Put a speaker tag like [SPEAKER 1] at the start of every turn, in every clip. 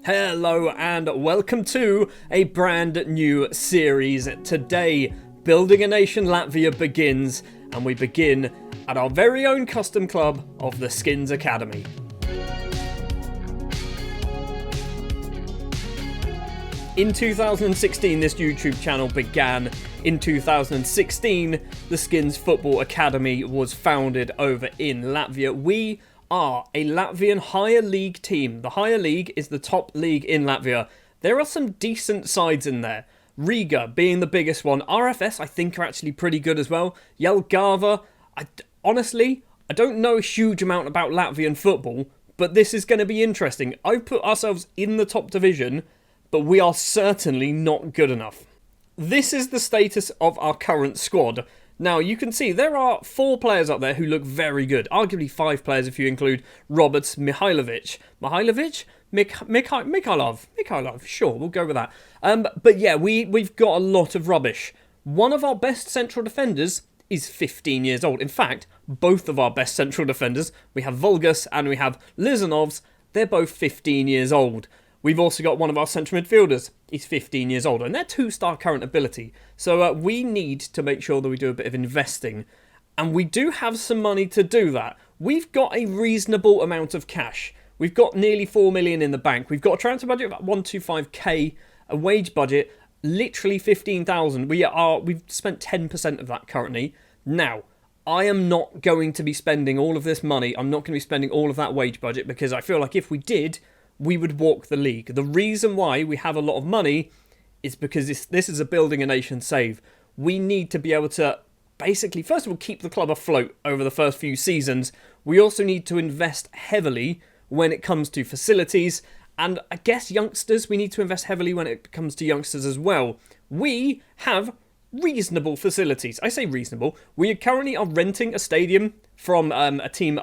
[SPEAKER 1] Hello and welcome to a brand new series. Today, Building a Nation Latvia begins, and we begin at our very own custom club of the Skinnz Academy. In 2016, this YouTube channel began. In 2016, the Skinnz Football Academy was founded over in Latvia. We are a Latvian higher league team. The higher league is the top league in Latvia. There are some decent sides in there. Riga being the biggest one. RFS, I think, are actually pretty good as well. Jelgava, honestly, I don't know a huge amount about Latvian football, but this is going to be interesting. I've put ourselves in the top division, but we are certainly not good enough. This is the status of our current squad. Now, you can see there are 4 players up there who look very good. Arguably 5 players if you include Roberts Mihailovic. Mikhailov. Sure, we'll go with that. But yeah, we've got a lot of rubbish. One of our best central defenders is 15 years old. In fact, both of our best central defenders, we have Vulgus and we have Lizanovs, they're both 15 years old. We've also got one of our central midfielders. He's 15 years old, and they're 2-star current ability. So we need to make sure that we do a bit of investing. And we do have some money to do that. We've got a reasonable amount of cash. We've got nearly 4 million in the bank. We've got a transfer budget of about 125k, a wage budget, literally 15,000. We've spent 10% of that currently. Now, I am not going to be spending all of this money. I'm not going to be spending all of that wage budget because I feel like if we did, we would walk the league. The reason why we have a lot of money is because this is a building a nation save. We need to be able to basically, first of all, keep the club afloat over the first few seasons. We also need to invest heavily when it comes to facilities. And I guess youngsters, we need to invest heavily when it comes to youngsters as well. We have reasonable facilities. I say reasonable. We currently are renting a stadium from a team,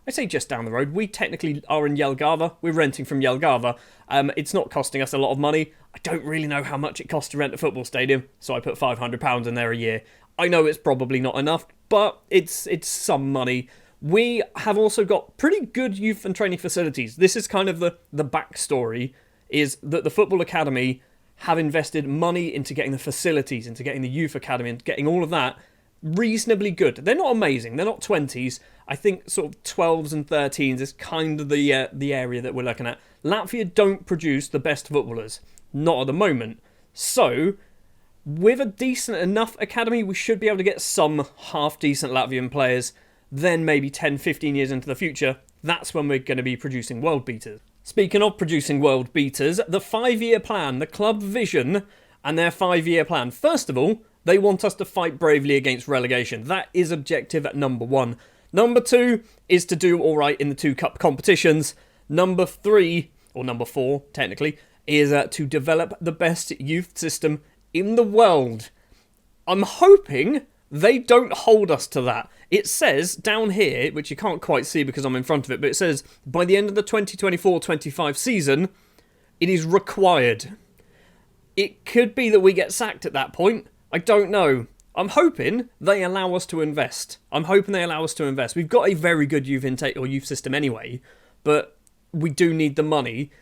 [SPEAKER 1] I say just down the road. We technically are in Jelgava. We're renting from Jelgava. It's not costing us a lot of money. I don't really know how much it costs to rent a football stadium, so I put £500 in there a year. I know it's probably not enough, but it's some money. We have also got pretty good youth and training facilities. This is kind of the backstory, is that the Football Academy have invested money into getting the facilities, into getting the youth academy, and getting all of that reasonably good. They're not amazing. They're not 20s. I think sort of 12s and 13s is kind of the area that we're looking at. Latvia don't produce the best footballers. Not at the moment. So, with a decent enough academy, we should be able to get some half-decent Latvian players. Then maybe 10, 15 years into the future, that's when we're going to be producing world beaters. Speaking of producing world beaters, the 5-year plan, the club vision, and their 5-year plan. First of all, they want us to fight bravely against relegation. That is objective at number 1. Number 2 is to do alright in the 2 cup competitions. Number 3, or number 4 technically, is to develop the best youth system in the world. I'm hoping they don't hold us to that. It says down here, which you can't quite see because I'm in front of it, but it says by the end of the 2024-25 season, it is required. It could be that we get sacked at that point. I don't know. I'm hoping they allow us to invest. We've got a very good youth intake or youth system anyway, but we do need the money.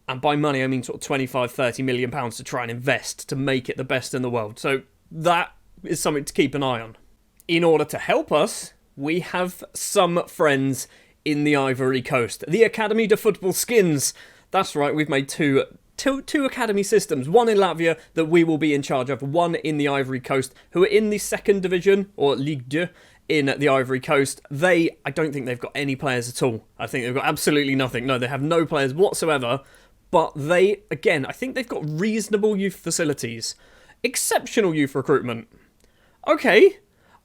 [SPEAKER 1] And by money, I mean sort of 25, 30 million pounds to try and invest to make it the best in the world. So that is something to keep an eye on. In order to help us, we have some friends in the Ivory Coast. The Academy de Football Skinnz. That's right, we've made two academy systems, one in Latvia that we will be in charge of, one in the Ivory Coast, who are in the 2nd division, or Ligue 2, in the Ivory Coast. I don't think they've got any players at all. I think they've got absolutely nothing. No, they have no players whatsoever, but I think they've got reasonable youth facilities. Exceptional youth recruitment. Okay,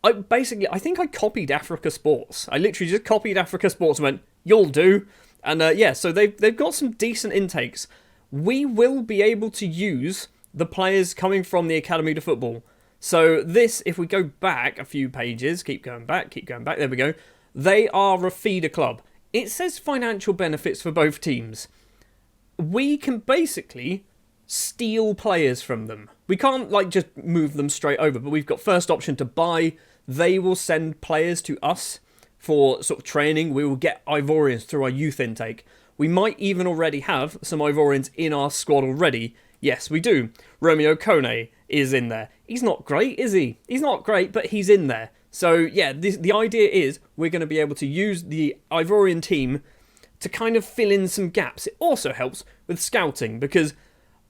[SPEAKER 1] I think I copied Africa Sports. I literally just copied Africa Sports and went, you'll do. And so they've got some decent intakes. We will be able to use the players coming from the Academy to Football. So this, if we go back a few pages, keep going back, there we go. They are a feeder club. It says financial benefits for both teams. We can basically steal players from them. We can't just move them straight over, but we've got first option to buy. They will send players to us for sort of training. We will get Ivorians through our youth intake. We might even already have some Ivorians in our squad already. Yes, we do. Romeo Kone is in there. He's not great, is he? He's not great, but he's in there. So, yeah, the idea is we're going to be able to use the Ivorian team to kind of fill in some gaps. It also helps with scouting, because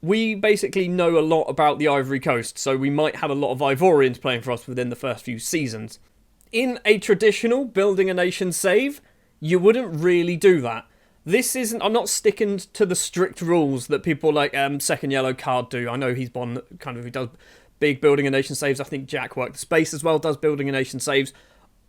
[SPEAKER 1] we basically know a lot about the Ivory Coast, so we might have a lot of Ivorians playing for us within the first few seasons. In a traditional Building a Nation save, you wouldn't really do that. This isn't... I'm not sticking to the strict rules that people like Second Yellow Card do. I know he's one kind of... He does big Building a Nation saves. I think Jack Work the Space as well does Building a Nation saves.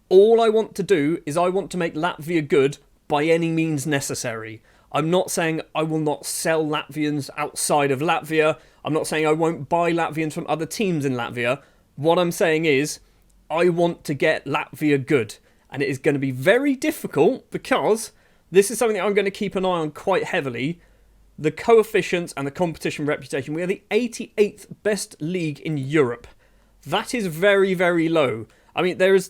[SPEAKER 1] All I want to do is I want to make Latvia good by any means necessary. I'm not saying I will not sell Latvians outside of Latvia. I'm not saying I won't buy Latvians from other teams in Latvia. What I'm saying is I want to get Latvia good. And it is going to be very difficult because this is something that I'm going to keep an eye on quite heavily. The coefficients and the competition reputation. We are the 88th best league in Europe. That is very, very low. I mean, there's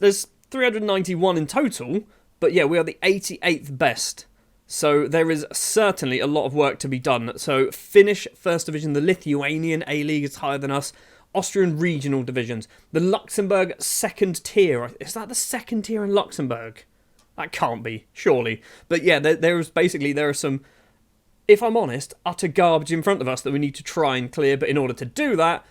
[SPEAKER 1] 391 in total, but yeah, we are the 88th best. So there is certainly a lot of work to be done. So Finnish First Division, the Lithuanian A-League is higher than us. Austrian regional divisions. The Luxembourg second tier. Is that the second tier in Luxembourg? That can't be, surely. But yeah, there are some, if I'm honest, utter garbage in front of us that we need to try and clear. But in order to do that,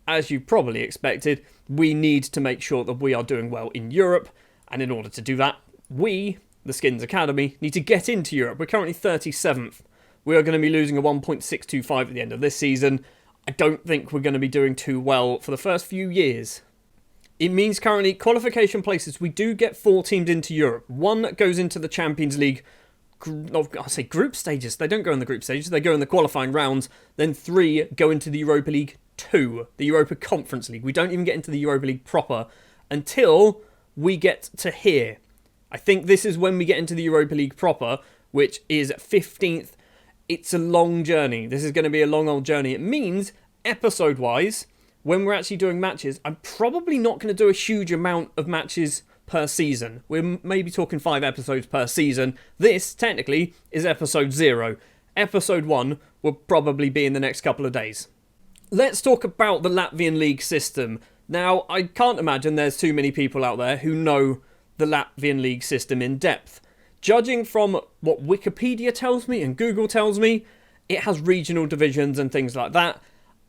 [SPEAKER 1] as you probably expected, we need to make sure that we are doing well in Europe. And in order to do that, we, the Skinnz Academy, need to get into Europe. We're currently 37th. We are going to be losing a 1.625 at the end of this season. I don't think we're going to be doing too well for the first few years. It means currently qualification places. We do get 4 teams into Europe. 1 goes into the Champions League, group stages. They don't go in the group stages. They go in the qualifying rounds. Then 3 go into the Europa League 2, the Europa Conference League. We don't even get into the Europa League proper until we get to here. I think this is when we get into the Europa League proper, which is 15th. It's a long journey. This is going to be a long old journey. It means, episode-wise, when we're actually doing matches, I'm probably not going to do a huge amount of matches per season. We're maybe talking 5 episodes per season. This, technically, is episode 0. Episode 1 will probably be in the next couple of days. Let's talk about the Latvian league system. Now, I can't imagine there's too many people out there who know the Latvian league system in depth. Judging from what Wikipedia tells me and Google tells me, it has regional divisions and things like that.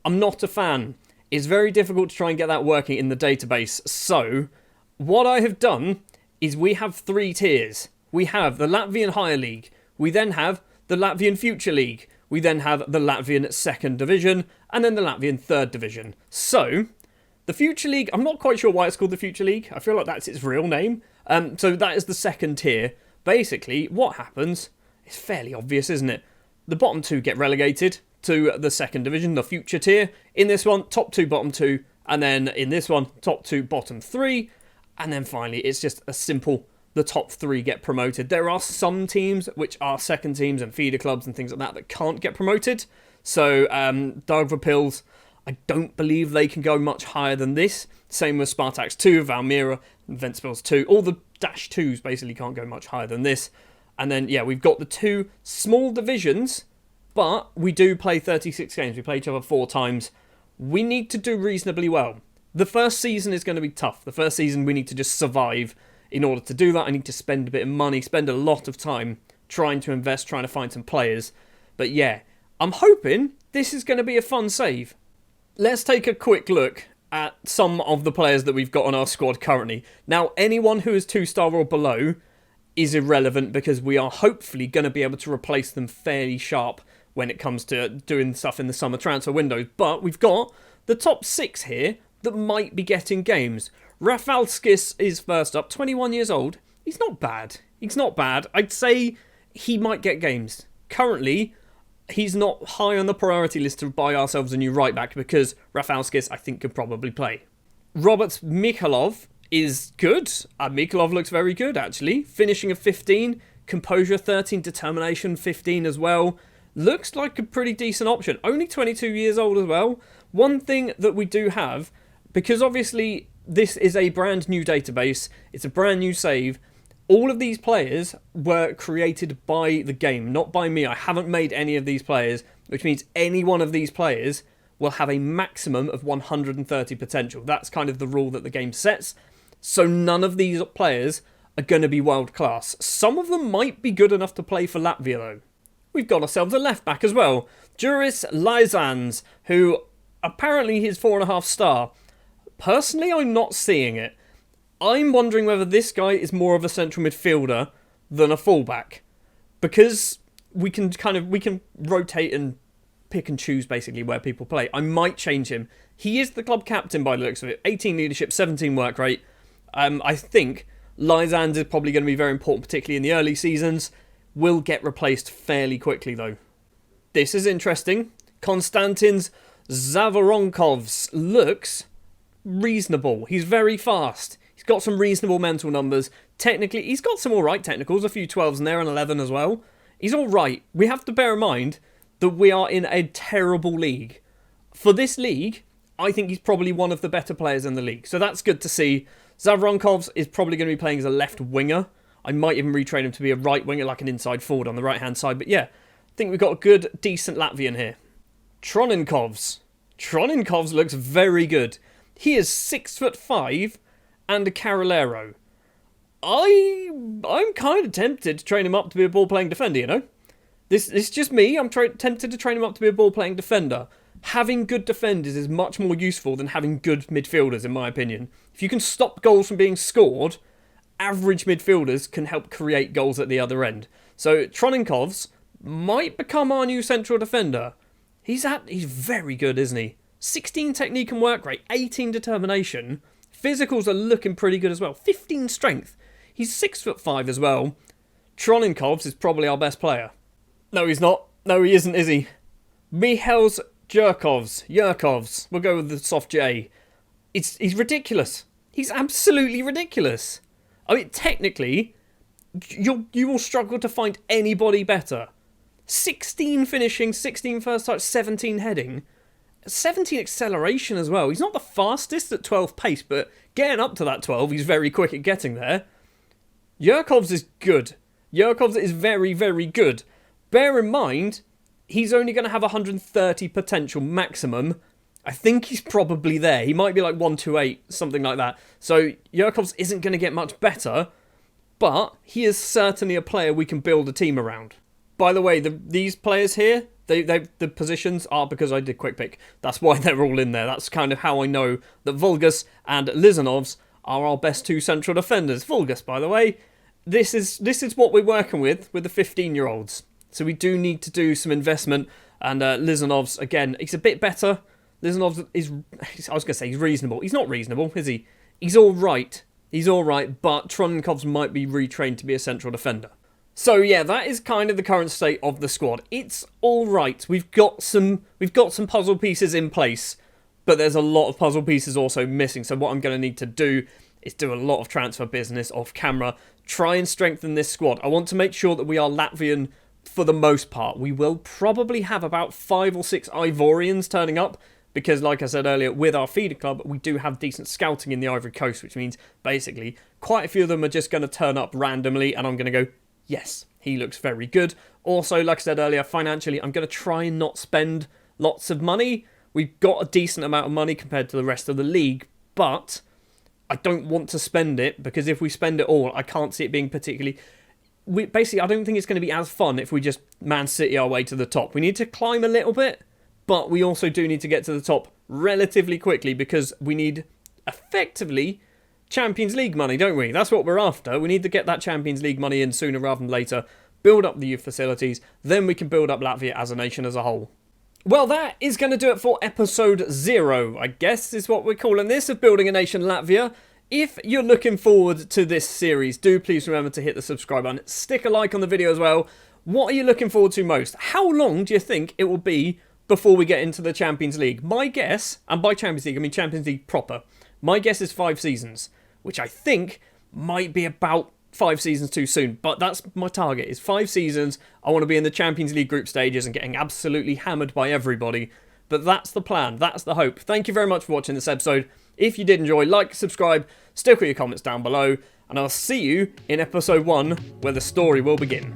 [SPEAKER 1] I'm not a fan. It's very difficult to try and get that working in the database. So, what I have done is we have 3 tiers. We have the Latvian Higher League. We then have the Latvian Future League. We then have the Latvian Second Division. And then the Latvian Third Division. So, the Future League, I'm not quite sure why it's called the Future League. I feel like that's its real name. So that is the second tier. Basically, what happens is fairly obvious, isn't it? The bottom 2 get relegated to the second division, the future tier. In this one, top 2, bottom 2. And then in this one, top 2, bottom 3. And then finally, it's just a simple, the top 3 get promoted. There are some teams which are second teams and feeder clubs and things like that can't get promoted. So, Daugavpils, I don't believe they can go much higher than this. Same with Spartaks 2, Valmiera, and Ventspils 2. All the Dash 2s basically can't go much higher than this. And then, yeah, we've got the 2 small divisions, but we do play 36 games. We play each other 4 times. We need to do reasonably well. The first season is going to be tough. The first season, we need to just survive. In order to do that, I need to spend a bit of money, spend a lot of time trying to invest, trying to find some players. But yeah, I'm hoping this is going to be a fun save. Let's take a quick look at some of the players that we've got on our squad currently. Now, anyone who is 2-star or below is irrelevant because we are hopefully going to be able to replace them fairly sharp when it comes to doing stuff in the summer transfer windows. But we've got the top 6 here that might be getting games. Rafał Skiss is first up, 21 years old. He's not bad. He's not bad. I'd say he might get games. Currently, he's not high on the priority list to buy ourselves a new right back because Rafał Skiss, I think, could probably play. Robert Mikhailov is good. Mikhailov looks very good, actually. Finishing a 15, composure 13, determination 15 as well. Looks like a pretty decent option. Only 22 years old as well. One thing that we do have, because obviously this is a brand new database, it's a brand new save, All of these players were created by the game, not by me. I haven't made any of these players, which means any one of these players will have a maximum of 130 potential. That's kind of the rule that the game sets. So none of these players are going to be world class. Some of them might be good enough to play for Latvia though. We've got ourselves a left back as well. Juris Lyzans, who apparently is 4.5 star. Personally, I'm not seeing it. I'm wondering whether this guy is more of a central midfielder than a fullback. Because we can rotate and pick and choose basically where people play. I might change him. He is the club captain by the looks of it. 18 leadership, 17 work rate. I think Lyzans is probably going to be very important, particularly in the early seasons. Will get replaced fairly quickly though. This is interesting. Konstantins Zavoronkovs looks reasonable. He's very fast. He's got some reasonable mental numbers. Technically, he's got some alright technicals, a few 12s in there and 11 as well. He's alright. We have to bear in mind that we are in a terrible league. For this league, I think he's probably one of the better players in the league. So that's good to see. Zavoronkovs is probably going to be playing as a left winger. I might even retrain him to be a right winger, like an inside forward on the right-hand side. But yeah, I think we've got a good, decent Latvian here. Troninkovs. Troninkovs looks very good. He is 6'5" and a Carolero. I'm kind of tempted to train him up to be a ball-playing defender, you know? This is just me. I'm tempted to train him up to be a ball-playing defender. Having good defenders is much more useful than having good midfielders, in my opinion. If you can stop goals from being scored, average midfielders can help create goals at the other end. So Troninkovs might become our new central defender. He's very good, isn't he? 16 technique and work rate, 18 determination. Physicals are looking pretty good as well. 15 strength. He's 6'5" as well. Troninkovs is probably our best player. No, he's not. No, he isn't, is he? Mihails Yurkovs. We'll go with the soft J. He's ridiculous. He's absolutely ridiculous. I mean, technically, you will struggle to find anybody better. 16 finishing, 16 first touch, 17 heading, 17 acceleration as well. He's not the fastest at 12 pace, but getting up to that 12, he's very quick at getting there. Yurkovs is good. Yurkovs is very, very good. Bear in mind, he's only going to have 130 potential maximum. I think he's probably there. He might be like 128, something like that. So Yurkovs isn't going to get much better, but he is certainly a player we can build a team around. By the way, these players here, the positions are because I did quick pick. That's why they're all in there. That's kind of how I know that Vulgus and Lizanovs are our best two central defenders. Vulgus, by the way, this is what we're working with the 15-year-olds. So we do need to do some investment. And Lizanovs, again, he's a bit better. Lizanovs is, I was going to say he's reasonable. He's not reasonable, is he? He's all right. He's all right, but Troninkovs might be retrained to be a central defender. So yeah, that is kind of the current state of the squad. It's all right. We've got some puzzle pieces in place, but there's a lot of puzzle pieces also missing. So what I'm going to need to do is do a lot of transfer business off camera, try and strengthen this squad. I want to make sure that we are Latvian for the most part. We will probably have about 5 or 6 Ivorians turning up, because like I said earlier, with our feeder club, we do have decent scouting in the Ivory Coast, which means basically quite a few of them are just going to turn up randomly, and I'm going to go, yes, he looks very good. Also, like I said earlier, financially, I'm going to try and not spend lots of money. We've got a decent amount of money compared to the rest of the league, but I don't want to spend it, because if we spend it all, I can't see it being particularly... Basically, I don't think it's going to be as fun if we just Man City our way to the top. We need to climb a little bit, but we also do need to get to the top relatively quickly, because we need, effectively, Champions League money, don't we? That's what we're after. We need to get that Champions League money in sooner rather than later, build up the youth facilities, then we can build up Latvia as a nation as a whole. Well, that is going to do it for episode 0, I guess, is what we're calling this, of Building a Nation Latvia. If you're looking forward to this series, do please remember to hit the subscribe button. Stick a like on the video as well. What are you looking forward to most? How long do you think it will be before we get into the Champions League? My guess, and by Champions League, I mean Champions League proper, my guess is 5 seasons, which I think might be about 5 seasons too soon, but that's my target, is 5 seasons. I want to be in the Champions League group stages and getting absolutely hammered by everybody, but that's the plan, that's the hope. Thank you very much for watching this episode. If you did enjoy, like, subscribe, stick with your comments down below, and I'll see you in episode 1, where the story will begin.